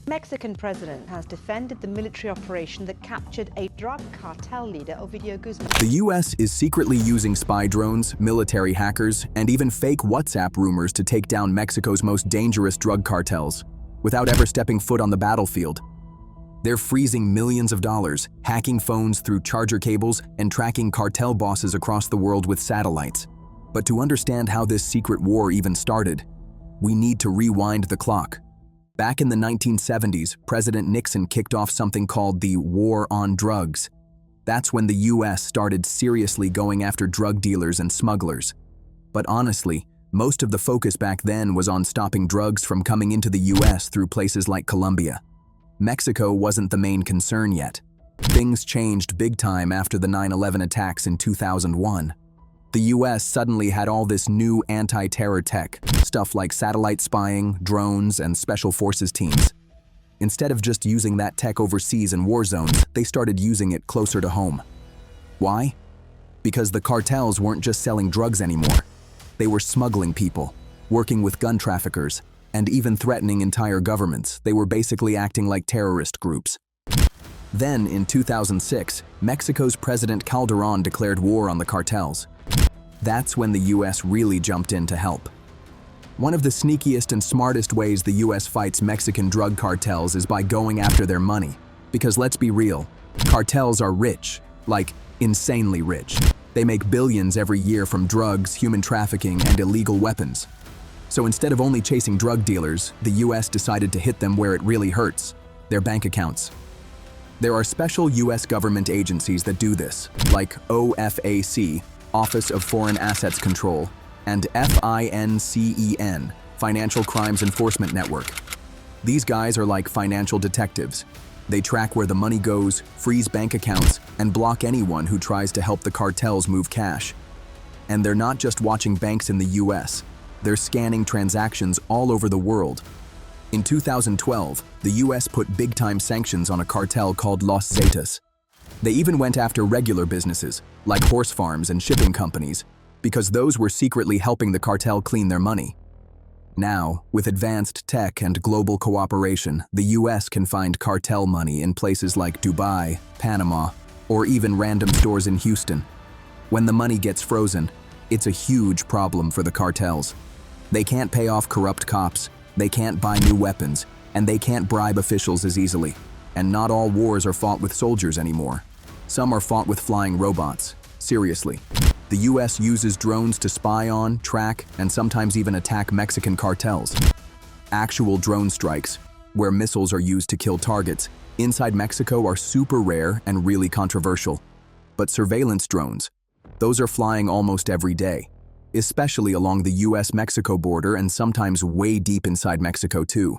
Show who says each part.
Speaker 1: Mexican president has defended the military operation that captured a drug cartel leader, Ovidio Guzman.
Speaker 2: The US is secretly using spy drones, military hackers, and even fake WhatsApp rumors to take down Mexico's most dangerous drug cartels, without ever stepping foot on the battlefield. They're freezing millions of dollars, hacking phones through charger cables, and tracking cartel bosses across the world with satellites. But to understand how this secret war even started, we need to rewind the clock. Back in the 1970s, President Nixon kicked off something called the War on Drugs. That's when the US started seriously going after drug dealers and smugglers. But honestly, most of the focus back then was on stopping drugs from coming into the US through places like Colombia. Mexico wasn't the main concern yet. Things changed big time after the 9/11 attacks in 2001. The US suddenly had all this new anti-terror tech, stuff like satellite spying, drones, and special forces teams. Instead of just using that tech overseas in war zones, they started using it closer to home. Why? Because the cartels weren't just selling drugs anymore. They were smuggling people, working with gun traffickers, and even threatening entire governments. They were basically acting like terrorist groups. Then, in 2006, Mexico's President Calderón declared war on the cartels. That's when the US really jumped in to help. One of the sneakiest and smartest ways the US fights Mexican drug cartels is by going after their money. Because let's be real, cartels are rich, like insanely rich. They make billions every year from drugs, human trafficking, and illegal weapons. So instead of only chasing drug dealers, the US decided to hit them where it really hurts, their bank accounts. There are special US government agencies that do this, like OFAC, Office of Foreign Assets Control, and FINCEN, Financial Crimes Enforcement Network. These guys are like financial detectives. They track where the money goes, freeze bank accounts, and block anyone who tries to help the cartels move cash. And they're not just watching banks in the US, they're scanning transactions all over the world. In 2012, the US put big-time sanctions on a cartel called Los Zetas. They even went after regular businesses, like horse farms and shipping companies, because those were secretly helping the cartel clean their money. Now, with advanced tech and global cooperation, the US can find cartel money in places like Dubai, Panama, or even random stores in Houston. When the money gets frozen, it's a huge problem for the cartels. They can't pay off corrupt cops, they can't buy new weapons, and they can't bribe officials as easily. And not all wars are fought with soldiers anymore. Some are fought with flying robots. Seriously. The US uses drones to spy on, track, and sometimes even attack Mexican cartels. Actual drone strikes, where missiles are used to kill targets, inside Mexico are super rare and really controversial. But surveillance drones, those are flying almost every day, especially along the US-Mexico border and sometimes way deep inside Mexico too.